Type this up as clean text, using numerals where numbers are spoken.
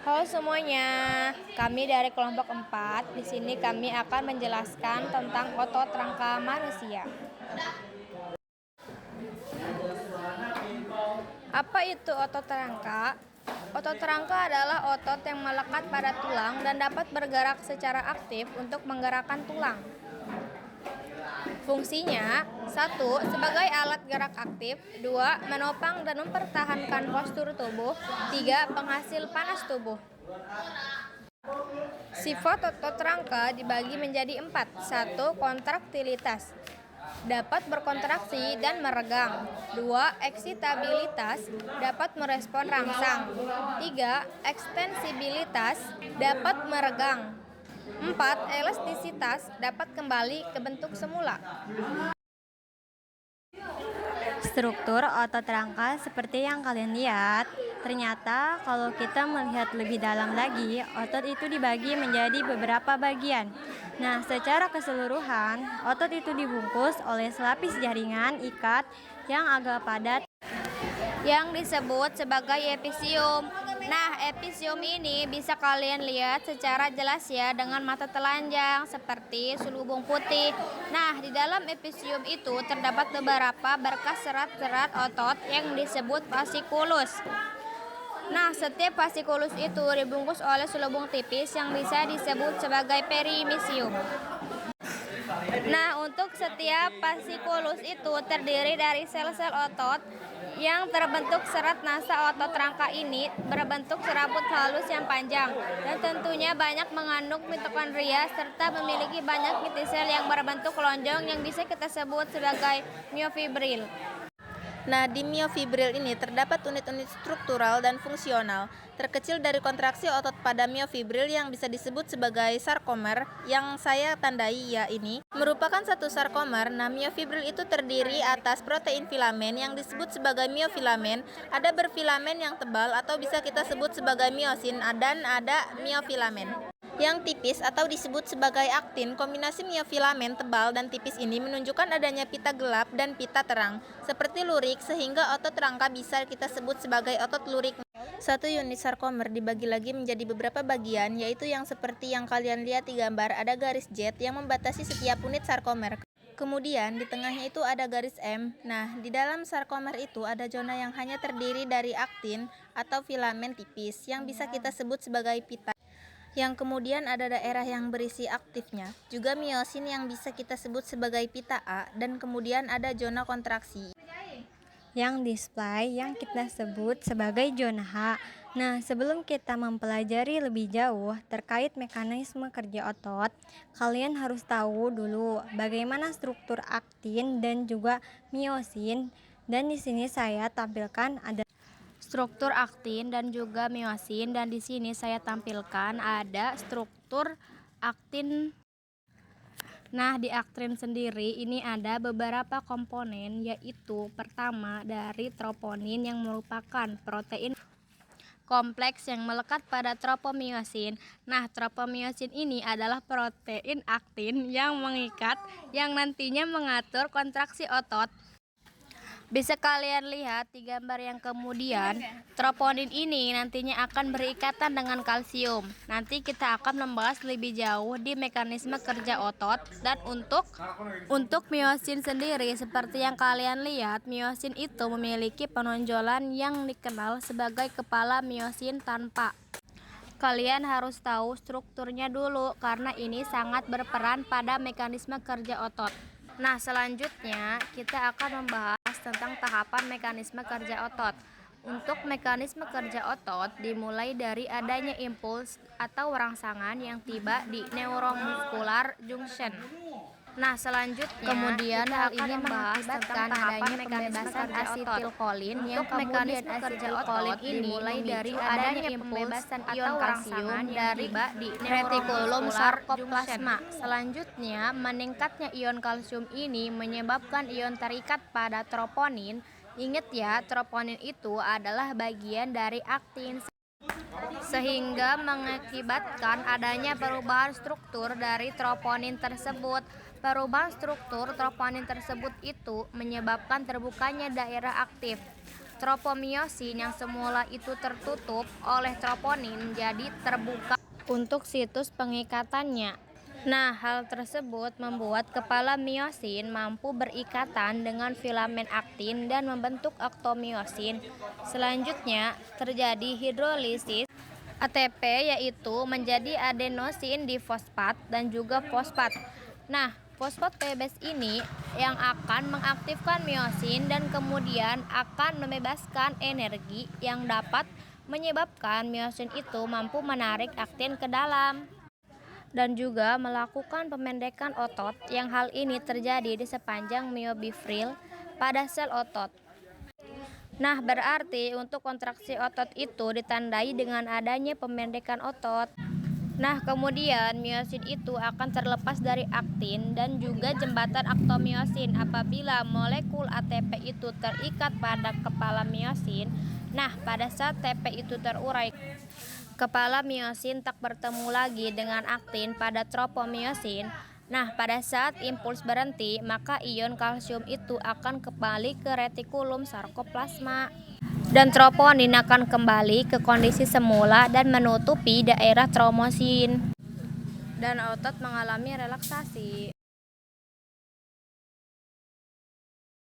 Halo semuanya, kami dari kelompok 4. Di sini kami akan menjelaskan tentang otot rangka manusia. Apa itu otot rangka? Otot rangka adalah otot yang melekat pada tulang dan dapat bergerak secara aktif untuk menggerakkan tulang. Fungsinya: 1. Sebagai alat gerak aktif. 2. Menopang dan mempertahankan postur tubuh. 3. Penghasil panas tubuh. Sifat otot rangka dibagi menjadi 4. 1. Kontraktilitas, dapat berkontraksi dan meregang. 2. Eksitabilitas, dapat merespon rangsang. 3. Ekstensibilitas, dapat meregang. 4. Elastisitas, dapat kembali ke bentuk semula. Struktur otot rangka seperti yang kalian lihat. Ternyata kalau kita melihat lebih dalam lagi, otot itu dibagi menjadi beberapa bagian. Nah, secara keseluruhan, otot itu dibungkus oleh selapis jaringan ikat yang agak padat Yang disebut sebagai episium. Nah, episium ini bisa kalian lihat secara jelas ya dengan mata telanjang seperti selubung putih. Nah, di dalam episium itu terdapat beberapa berkas serat-serat otot yang disebut fasciculus. Nah, setiap fasciculus itu dibungkus oleh selubung tipis yang bisa disebut sebagai perimisium. Nah, untuk setiap fasciculus itu terdiri dari sel-sel otot yang terbentuk. Serat nasa otot rangka ini berbentuk serabut halus yang panjang dan tentunya banyak mengandung mitokondria serta memiliki banyak inti sel yang berbentuk lonjong yang bisa kita sebut sebagai miofibril. Nah, di miofibril ini terdapat unit-unit struktural dan fungsional. Terkecil dari kontraksi otot pada miofibril yang bisa disebut sebagai sarkomer, yang saya tandai ya ini, merupakan satu sarkomer. Nah, miofibril itu terdiri atas protein filamen yang disebut sebagai miofilamen, ada berfilamen yang tebal atau bisa kita sebut sebagai miosin, dan ada miofilamen yang tipis atau disebut sebagai aktin. Kombinasi miofilamen tebal dan tipis ini menunjukkan adanya pita gelap dan pita terang, seperti lurik, sehingga otot rangka bisa kita sebut sebagai otot lurik. Satu unit sarkomer dibagi lagi menjadi beberapa bagian, yaitu yang seperti yang kalian lihat di gambar, ada garis jet yang membatasi setiap unit sarkomer. Kemudian di tengahnya itu ada garis M. Nah, di dalam sarkomer itu ada zona yang hanya terdiri dari aktin atau filamen tipis yang bisa kita sebut sebagai pita, yang kemudian ada daerah yang berisi aktifnya, juga miosin yang bisa kita sebut sebagai pita A, dan kemudian ada zona kontraksi yang display yang kita sebut sebagai zona H. Nah, sebelum kita mempelajari lebih jauh terkait mekanisme kerja otot, kalian harus tahu dulu bagaimana struktur aktin dan juga miosin. Dan di sini saya tampilkan ada Struktur aktin dan juga miosin, dan di sini saya tampilkan ada struktur aktin. Nah, di aktin sendiri ini ada beberapa komponen, yaitu pertama dari troponin yang merupakan protein kompleks yang melekat pada tropomiosin. Nah, tropomiosin ini adalah protein aktin yang mengikat yang nantinya mengatur kontraksi otot. Bisa kalian lihat di gambar yang kemudian, troponin ini nantinya akan berikatan dengan kalsium. Nanti kita akan membahas lebih jauh di mekanisme kerja otot. Dan untuk miosin sendiri, seperti yang kalian lihat, miosin itu memiliki penonjolan yang dikenal sebagai kepala miosin tanpa. Kalian harus tahu strukturnya dulu karena ini sangat berperan pada mekanisme kerja otot. Nah, selanjutnya kita akan membahas tentang tahapan mekanisme kerja otot. Untuk mekanisme kerja otot dimulai dari adanya impuls atau rangsangan yang tiba di neuromuscular junction. Nah, selanjutnya kemudian kita hal akan ini membahas mengakibatkan tentang tahapan adanya mekanisme pembebasan kerja otot. asetilkolin Untuk mekanisme kerja otot ini dimulai dari adanya pembebasan ion kalsium dari di retikulum sarkoplasma. Selanjutnya, meningkatnya ion kalsium ini menyebabkan ion terikat pada troponin. Ingat ya, troponin itu adalah bagian dari aktin, sehingga mengakibatkan adanya perubahan struktur dari troponin tersebut. Perubahan struktur troponin tersebut itu menyebabkan terbukanya daerah aktif. Tropomiosin yang semula itu tertutup oleh troponin jadi terbuka untuk situs pengikatannya. Nah, hal tersebut membuat kepala miosin mampu berikatan dengan filamen aktin dan membentuk aktomiosin. Selanjutnya, terjadi hidrolisis ATP, yaitu menjadi adenosin difosfat dan juga fosfat. Nah, fosfat bebas ini yang akan mengaktifkan miosin dan kemudian akan membebaskan energi yang dapat menyebabkan miosin itu mampu menarik aktin ke dalam dan juga melakukan pemendekan otot, yang hal ini terjadi di sepanjang myofibril pada sel otot. Nah, berarti untuk kontraksi otot itu ditandai dengan adanya pemendekan otot. Nah, kemudian miosin itu akan terlepas dari aktin dan juga jembatan aktomiosin apabila molekul ATP itu terikat pada kepala miosin. Nah, pada saat TP itu terurai, kepala miosin tak bertemu lagi dengan aktin pada tropomiosin. Nah, pada saat impuls berhenti, maka ion kalsium itu akan kembali ke retikulum sarkoplasma. Dan troponin akan kembali ke kondisi semula dan menutupi daerah tromosin. Dan otot mengalami relaksasi.